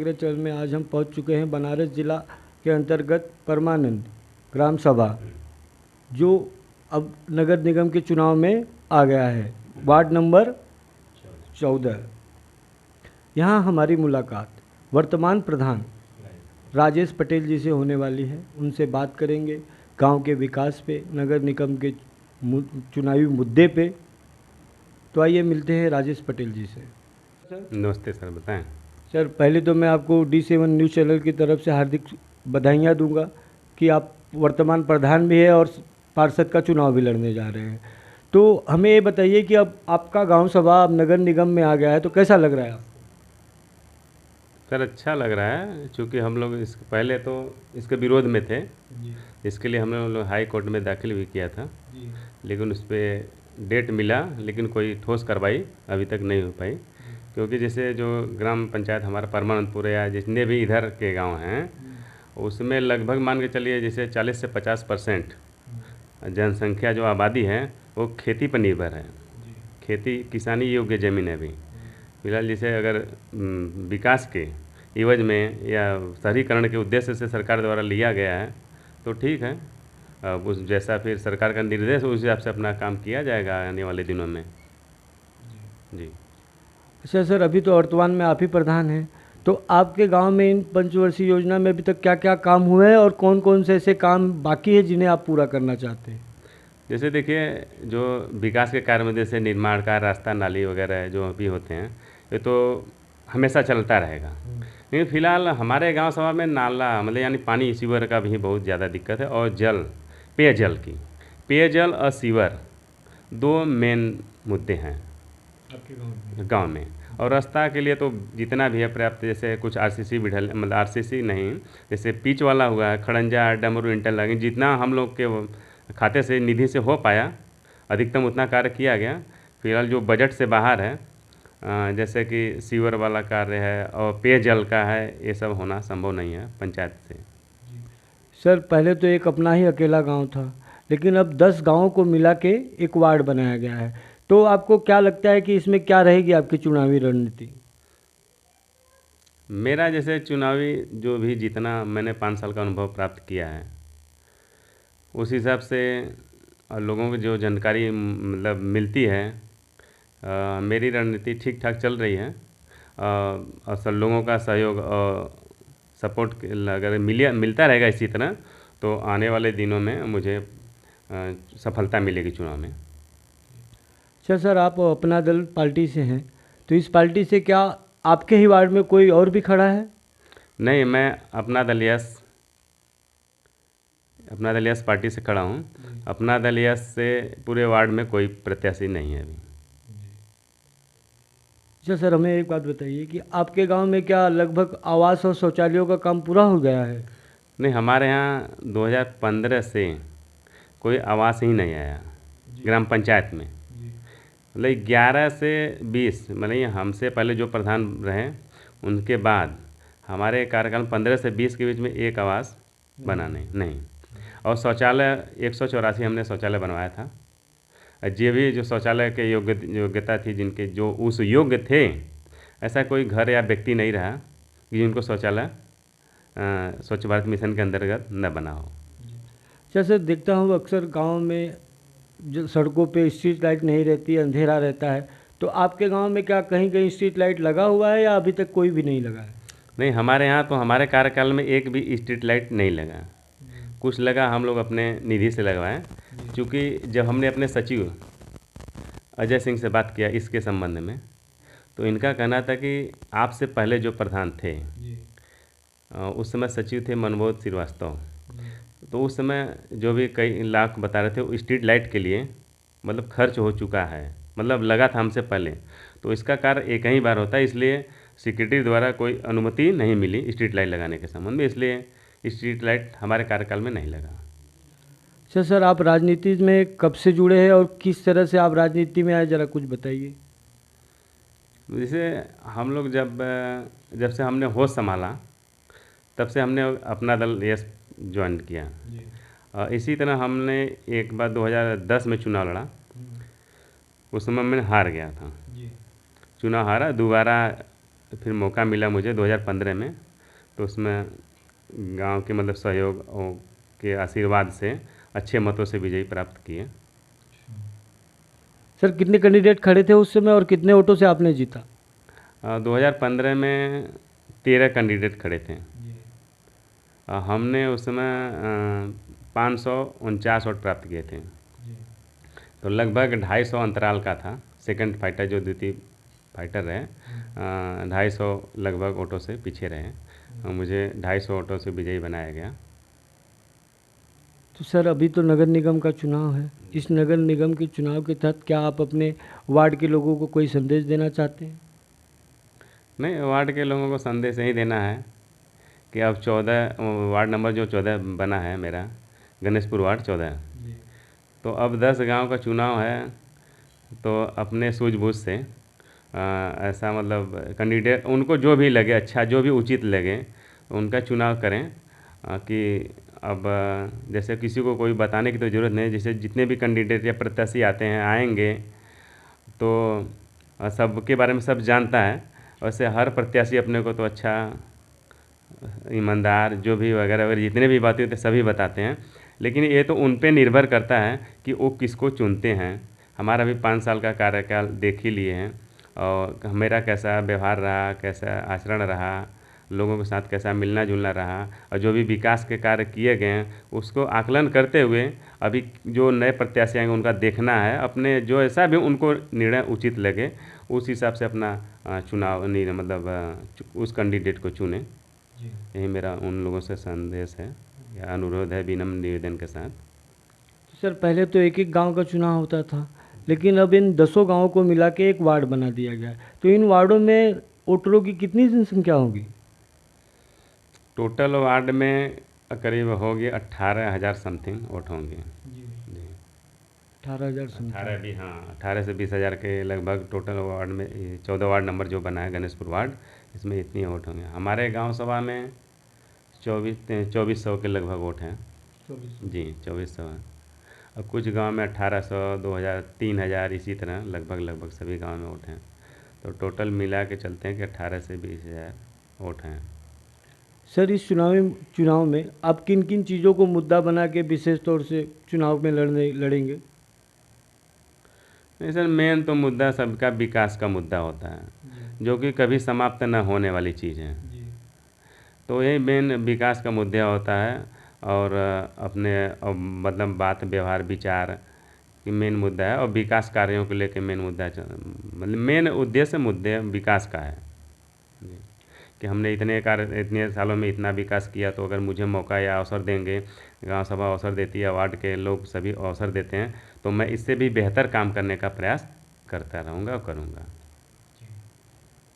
अग्रचल में आज हम पहुंच चुके हैं बनारस जिला के अंतर्गत परमानंद ग्राम सभा, जो अब नगर निगम के चुनाव में आ गया है, वार्ड नंबर 14। यहाँ हमारी मुलाकात वर्तमान प्रधान राजेश पटेल जी से होने वाली है। उनसे बात करेंगे गांव के विकास पे, नगर निगम के चुनावी मुद्दे पे। तो आइए मिलते हैं राजेश पटेल जी से। नमस्ते सर, बताएं। सर, पहले तो मैं आपको D7 न्यूज़ चैनल की तरफ से हार्दिक बधाइयाँ दूंगा कि आप वर्तमान प्रधान भी है और पार्षद का चुनाव भी लड़ने जा रहे हैं। तो हमें ये बताइए कि अब आपका गांव सभा अब नगर निगम में आ गया है, तो कैसा लग रहा है आपको? सर अच्छा लग रहा है, क्योंकि हम लोग इस पहले तो इसके विरोध में थे। इसके लिए हमने लोग हाई कोर्ट में दाखिल भी किया था, लेकिन उस पर डेट मिला, लेकिन कोई ठोस कार्रवाई अभी तक नहीं हो पाई। क्योंकि जैसे जो ग्राम पंचायत हमारा परमानंदपुर या जितने भी इधर के गांव हैं, उसमें लगभग मान के चलिए जैसे 40 से 50% जनसंख्या जो आबादी है वो खेती पर निर्भर है। खेती किसानी योग्य ज़मीन है। अभी फिलहाल जैसे अगर विकास के इवज में या शहरीकरण के उद्देश्य से सरकार द्वारा लिया गया है तो ठीक है। अब उस जैसा फिर सरकार का निर्देश उस हिसाब से अपना काम किया जाएगा आने वाले दिनों में। जी अच्छा सर, अभी तो वर्तमान में आप ही प्रधान हैं, तो आपके गांव में इन पंचवर्षीय योजना में अभी तक क्या क्या काम हुए हैं और कौन कौन से ऐसे काम बाकी है जिन्हें आप पूरा करना चाहते हैं? जैसे देखिए, जो विकास के कार्य में जैसे निर्माण का रास्ता नाली वगैरह जो भी होते हैं, ये तो हमेशा चलता रहेगा। लेकिन फिलहाल हमारे गांव सभा में नाला मतलब यानी पानी सीवर का भी बहुत ज़्यादा दिक्कत है। और पेयजल और सीवर दो मेन मुद्दे हैं आपके गांव में। और रास्ता के लिए तो जितना भी है पर्याप्त, जैसे कुछ आरसीसी भी ढल मतलब आरसीसी नहीं, जैसे पिच वाला हुआ है, खड़ंजा डमरू इंटरलॉकिंग, जितना हम लोग के खाते से निधि से हो पाया अधिकतम उतना कार्य किया गया। फिलहाल जो बजट से बाहर है, जैसे कि सीवर वाला कार्य है और पेयजल का है, ये सब होना संभव नहीं है पंचायत से। सर, पहले तो एक अपना ही अकेला गांव था, लेकिन अब 10 गांवों को मिला के एक वार्ड बनाया गया है। तो आपको क्या लगता है कि इसमें क्या रहेगी आपकी चुनावी रणनीति? मेरा जैसे चुनावी जो भी जितना मैंने 5 साल का अनुभव प्राप्त किया है, उस हिसाब से लोगों को जो जानकारी मतलब मिलती है, मेरी रणनीति ठीक ठाक चल रही है। और सब लोगों का सहयोग और सपोर्ट अगर मिलता रहेगा इसी तरह, तो आने वाले दिनों में मुझे सफलता मिलेगी चुनाव में। अच्छा सर, आप अपना दल पार्टी से हैं, तो इस पार्टी से क्या आपके ही वार्ड में कोई और भी खड़ा है? नहीं, मैं अपना दल यस पार्टी से खड़ा हूँ। अपना दल यस से पूरे वार्ड में कोई प्रत्याशी नहीं है अभी। अच्छा सर, हमें एक बात बताइए कि आपके गांव में क्या लगभग आवास और शौचालयों का काम पूरा हो गया है? नहीं, हमारे यहाँ 2015 से कोई आवास ही नहीं आया ग्राम पंचायत में। मतलब 11 से 20 मतलब ये हमसे पहले जो प्रधान रहे उनके बाद हमारे कार्यकाल 15 से 20 के बीच में एक आवास बना नहीं। और शौचालय 184 हमने शौचालय बनवाया था। जो भी जो शौचालय के योग्यता थी, जिनके जो उस योग्य थे, ऐसा कोई घर या व्यक्ति नहीं रहा कि जिनको शौचालय स्वच्छ भारत मिशन के अंतर्गत न बना हो। अच्छा सर, देखता हूँ अक्सर गांव में जो सड़कों पे स्ट्रीट लाइट नहीं रहती, अंधेरा रहता है, तो आपके गांव में क्या कहीं कहीं स्ट्रीट लाइट लगा हुआ है या अभी तक कोई भी नहीं लगा है? नहीं, हमारे यहाँ तो हमारे कार्यकाल में एक भी स्ट्रीट लाइट नहीं लगा। कुछ लगा, हम लोग अपने निधि से लगवाएं। क्योंकि जब हमने अपने सचिव अजय सिंह से बात किया इसके संबंध में, तो इनका कहना था कि आपसे पहले जो प्रधान थे, उस समय सचिव थे मनबोध श्रीवास्तव, तो उस समय जो भी कई लाख बता रहे थे वो स्ट्रीट लाइट के लिए मतलब खर्च हो चुका है, मतलब लगा था हमसे पहले। तो इसका कार्य एक ही बार होता है, इसलिए सेक्रेटरी द्वारा कोई अनुमति नहीं मिली स्ट्रीट लाइट लगाने के संबंध में, इसलिए स्ट्रीट लाइट हमारे कार्यकाल में नहीं लगा। अच्छा सर, आप राजनीति में कब से जुड़े हैं और किस तरह से आप राजनीति में आए, ज़रा कुछ बताइए। जैसे हम लोग जब से हमने होश संभाला तब से हमने अपना दल यस ज्वाइन किया। इसी तरह हमने एक बार 2010 में चुनाव लड़ा, उस समय मैं हार गया था। चुनाव हारा, दोबारा फिर मौका मिला मुझे 2015 में, तो उसमें गांव के मतलब सहयोग और के आशीर्वाद से अच्छे मतों से विजयी प्राप्त किए। सर कितने कैंडिडेट खड़े थे उस समय और कितने वोटों से आपने जीता? 2015 में 13 कैंडिडेट खड़े थे। हमने उस समय 549 वोट प्राप्त किए थे। तो लगभग 250 अंतराल का था। सेकंड फाइटर जो द्वितीय फाइटर रहे 250 लगभग वोटों से पीछे रहे और मुझे 250 वोटों से विजयी बनाया गया। तो सर अभी तो नगर निगम का चुनाव है, इस नगर निगम के चुनाव के तहत क्या आप अपने वार्ड के लोगों को कोई संदेश देना चाहते हैं? नहीं, वार्ड के लोगों को संदेश यही देना है कि अब 14 वार्ड नंबर जो 14 बना है मेरा, गणेशपुर वार्ड 14, तो अब 10 गांव का चुनाव है। तो अपने सूझबूझ से ऐसा मतलब कैंडिडेट उनको जो भी लगे अच्छा, जो भी उचित लगे उनका चुनाव करें। कि अब जैसे किसी को कोई बताने की तो ज़रूरत नहीं, जैसे जितने भी कैंडिडेट या प्रत्याशी आते हैं आएंगे तो सबके बारे में सब जानता है। वैसे हर प्रत्याशी अपने को तो अच्छा, ईमानदार, जो भी वगैरह वगैरह जितने भी बातें होते सभी बताते हैं, लेकिन ये तो उन पे निर्भर करता है कि वो किसको चुनते हैं। हमारा भी 5 साल का कार्यकाल देख ही लिए हैं और मेरा कैसा व्यवहार रहा, कैसा आचरण रहा, लोगों के साथ कैसा मिलना जुलना रहा और जो भी विकास के कार्य किए गए हैं उसको आकलन करते हुए अभी जो नए प्रत्याशी आएंगे उनका देखना है, अपने जो ऐसा भी उनको निर्णय उचित लगे उस हिसाब से अपना चुनाव मतलब उस कैंडिडेट को चुने। यही मेरा उन लोगों से संदेश है या अनुरोध है विनम्र निवेदन के साथ। तो सर पहले तो एक एक गांव का चुनाव होता था, लेकिन अब इन 10 गांवों को मिला के एक वार्ड बना दिया गया है। तो इन वार्डों में वोटरों की कितनी जनसंख्या होगी? टोटल वार्ड में करीब होगी 18,000 समथिंग वोट होंगे। जी 18,000 संख्या। 18 भी, हाँ 18 से 20,000 के लगभग टोटल वार्ड में 14 वार्ड नंबर जो बना है गणेशपुर वार्ड, इसमें इतनी वोट होंगे। हमारे गांव सभा में 2400 के लगभग वोट हैं। जी 2400 हैं। और कुछ गांव में 1800, 2000, 3000 इसी तरह लगभग सभी गांव में वोट हैं। तो टोटल मिला के चलते हैं कि 18 से 20,000 वोट हैं। सर इस चुनाव में आप किन किन चीज़ों को मुद्दा बना के विशेष तौर से चुनाव में लड़ेंगे? नहीं सर, मेन तो मुद्दा सबका विकास का मुद्दा होता है, जो कि कभी समाप्त न होने वाली चीज़ है। तो यही मेन विकास का मुद्दा होता है और अपने मतलब बात व्यवहार विचार की मेन मुद्दा है और विकास कार्यों को लेकर मेन मुद्दा मतलब मेन उद्देश्य मुद्दे विकास का है कि हमने इतने सालों में इतना विकास किया, तो अगर मुझे मौका या अवसर देंगे, गांव सभा अवसर देती है, वार्ड के लोग सभी अवसर देते हैं, तो मैं इससे भी बेहतर काम करने का प्रयास करता रहूँगा और करूँगा।